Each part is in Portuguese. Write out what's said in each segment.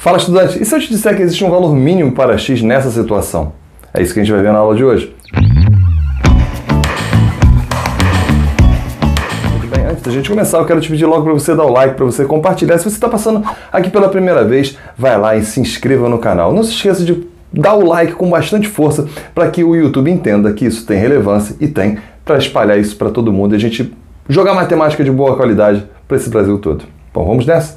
Fala, estudante, e se eu te disser que existe um valor mínimo para x nessa situação? É isso que a gente vai ver na aula de hoje. Muito bem, antes da gente começar, eu quero te pedir logo para você dar o like, para você compartilhar. Se você está passando aqui pela primeira vez, vai lá e se inscreva no canal. Não se esqueça de dar o like com bastante força para que o YouTube entenda que isso tem relevância e tem para espalhar isso para todo mundo e a gente jogar matemática de boa qualidade para esse Brasil todo. Bom, vamos nessa?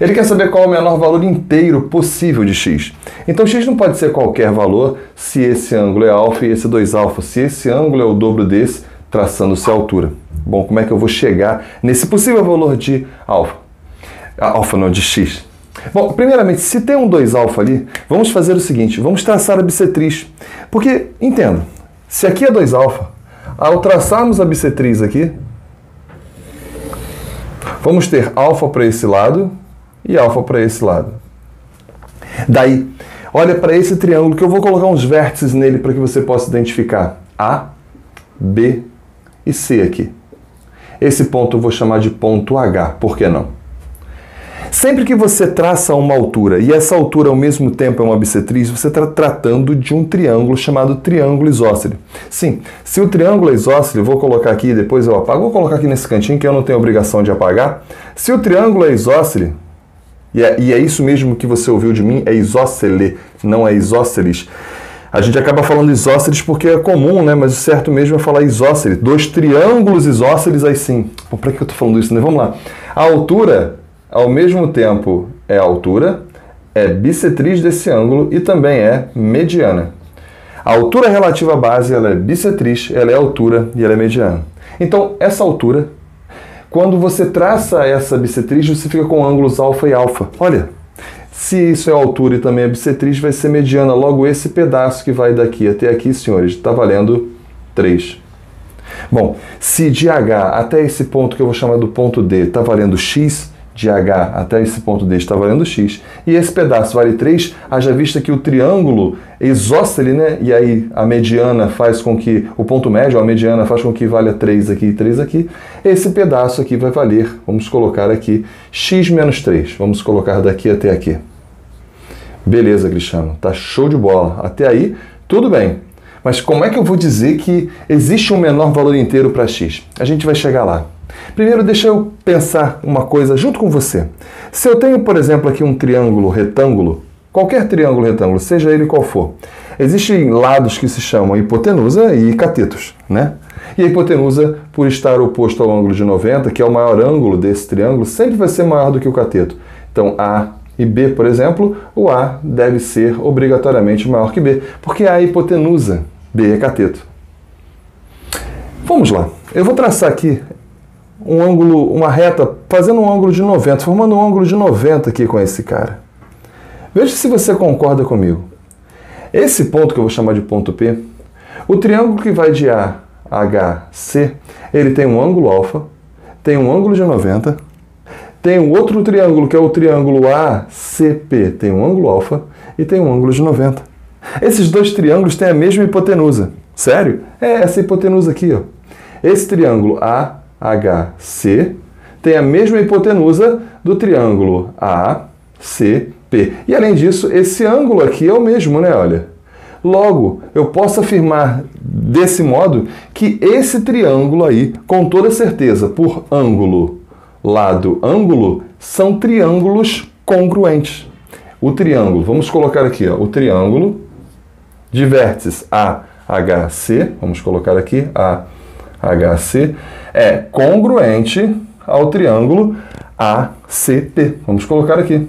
Ele quer saber qual é o menor valor inteiro possível de x. Então x não pode ser qualquer valor se esse ângulo é alfa e esse 2α, se esse ângulo é o dobro desse, traçando-se a altura. Bom, como é que eu vou chegar nesse possível valor de alfa? Alfa não, de x. Bom, primeiramente, se tem um 2α ali, vamos fazer o seguinte, vamos traçar a bissetriz. Porque, entenda, se aqui é 2α, ao traçarmos a bissetriz aqui, vamos ter alfa para esse lado e alfa para esse lado. Daí, olha para esse triângulo que eu vou colocar uns vértices nele para que você possa identificar A, B e C aqui. Esse ponto eu vou chamar de ponto H, por que não? Sempre que você traça uma altura e essa altura ao mesmo tempo é uma bissetriz, você está tratando de um triângulo chamado triângulo isósceles. Sim, se o triângulo é isósceles, vou colocar aqui, depois eu apago, vou colocar aqui nesse cantinho que eu não tenho obrigação de apagar. Se o triângulo é isósceles, e é isso mesmo que você ouviu de mim, é isósceles, não é isósceles. A gente acaba falando isósceles porque é comum, né? Mas o certo mesmo é falar isósceles. Dois triângulos isósceles, aí sim. Pô, para que eu estou falando isso, né? Vamos lá. A altura, ao mesmo tempo, é altura, é bissetriz desse ângulo e também é mediana. A altura relativa à base, ela é bissetriz, ela é altura e ela é mediana. Então, essa altura, quando você traça essa bissetriz, você fica com ângulos alfa e alfa. Olha, se isso é altura e também é bissetriz, vai ser mediana. Logo, esse pedaço que vai daqui até aqui, senhores, está valendo 3. Bom, se de H até esse ponto que eu vou chamar do ponto D está valendo x, de H até esse ponto D está valendo x, e esse pedaço vale 3, haja vista que o triângulo isósceles, né, e aí a mediana faz com que, o ponto médio, a mediana faz com que valha 3 aqui e 3 aqui, esse pedaço aqui vai valer, vamos colocar aqui, x menos 3, vamos colocar daqui até aqui. Beleza, Cristiano, tá show de bola, até aí tudo bem. Mas como é que eu vou dizer que existe um menor valor inteiro para x? A gente vai chegar lá. Primeiro, deixa eu pensar uma coisa junto com você. Se eu tenho, por exemplo, aqui um triângulo retângulo, qualquer triângulo retângulo, seja ele qual for, existem lados que se chamam hipotenusa e catetos, né? E a hipotenusa, por estar oposto ao ângulo de 90, que é o maior ângulo desse triângulo, sempre vai ser maior do que o cateto. Então, A e B, por exemplo, o A deve ser obrigatoriamente maior que B, porque A é hipotenusa, B é cateto. Vamos lá. Eu vou traçar aqui um ângulo, uma reta, fazendo um ângulo de 90, formando um ângulo de 90 aqui com esse cara. Veja se você concorda comigo. Esse ponto que eu vou chamar de ponto P, o triângulo que vai de A a H, C, ele tem um ângulo alfa, tem um ângulo de 90, tem um outro triângulo que é o triângulo ACP, tem um ângulo alfa e tem um ângulo de 90. Esses dois triângulos têm a mesma hipotenusa. Sério? É essa hipotenusa aqui, ó. Esse triângulo AHC tem a mesma hipotenusa do triângulo ACP. E além disso, esse ângulo aqui é o mesmo, né? Olha. Logo, eu posso afirmar desse modo que esse triângulo aí, com toda certeza, por ângulo, lado, ângulo, são triângulos congruentes. O triângulo, vamos colocar aqui, ó, o triângulo de vértices AHC, vamos colocar aqui AHC, é congruente ao triângulo ACP. Vamos colocar aqui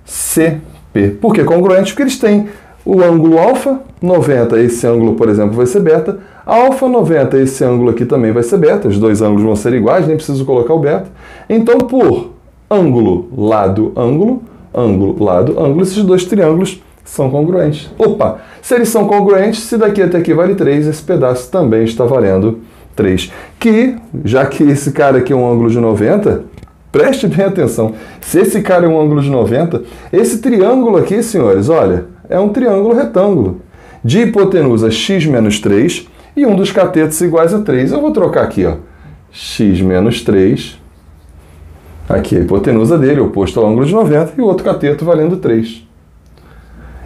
ACP. Por que congruente? Porque eles têm o ângulo alfa, 90, esse ângulo, por exemplo, vai ser beta. Alfa, 90, esse ângulo aqui também vai ser beta. Os dois ângulos vão ser iguais, nem preciso colocar o beta. Então, por ângulo, lado, ângulo, ângulo, lado, ângulo, esses dois triângulos são congruentes. Opa! Se eles são congruentes, se daqui até aqui vale 3, esse pedaço também está valendo 3. Que, já que esse cara aqui é um ângulo de 90, preste bem atenção. Se esse cara é um ângulo de 90, esse triângulo aqui, senhores, olha, é um triângulo retângulo de hipotenusa x menos 3 e um dos catetos iguais a 3. Eu vou trocar aqui, ó, x menos 3 Aqui a hipotenusa dele, oposto ao ângulo de 90, e o outro cateto valendo 3.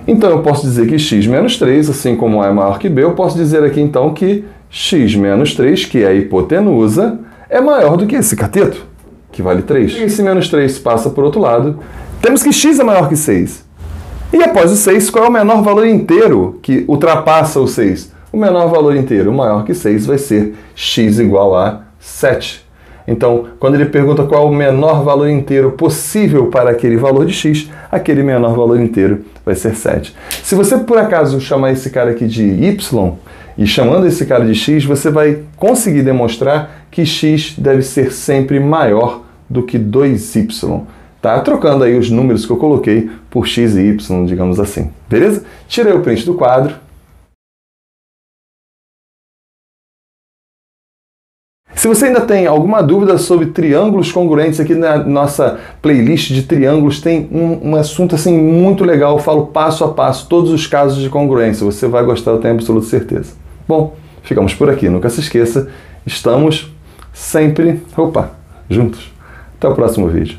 Então eu posso dizer que x menos 3, assim como A é maior que B, eu posso dizer aqui então que x menos 3, que é a hipotenusa, é maior do que esse cateto, que vale 3. E esse menos 3 passa por outro lado. Temos que x é maior que 6. E após o 6, qual é o menor valor inteiro que ultrapassa o 6? O menor valor inteiro maior que 6 vai ser x igual a 7. Então, quando ele pergunta qual é o menor valor inteiro possível para aquele valor de x, aquele menor valor inteiro vai ser 7. Se você, por acaso, chamar esse cara aqui de y, e chamando esse cara de x, você vai conseguir demonstrar que x deve ser sempre maior do que 2y. Tá? Trocando aí os números que eu coloquei por x e y, digamos assim. Beleza? Tirei o print do quadro. Se você ainda tem alguma dúvida sobre triângulos congruentes, aqui na nossa playlist de triângulos tem um assunto assim muito legal. Eu falo passo a passo todos os casos de congruência. Você vai gostar, eu tenho absoluta certeza. Bom, ficamos por aqui. Nunca se esqueça, estamos sempre, juntos. Até o próximo vídeo.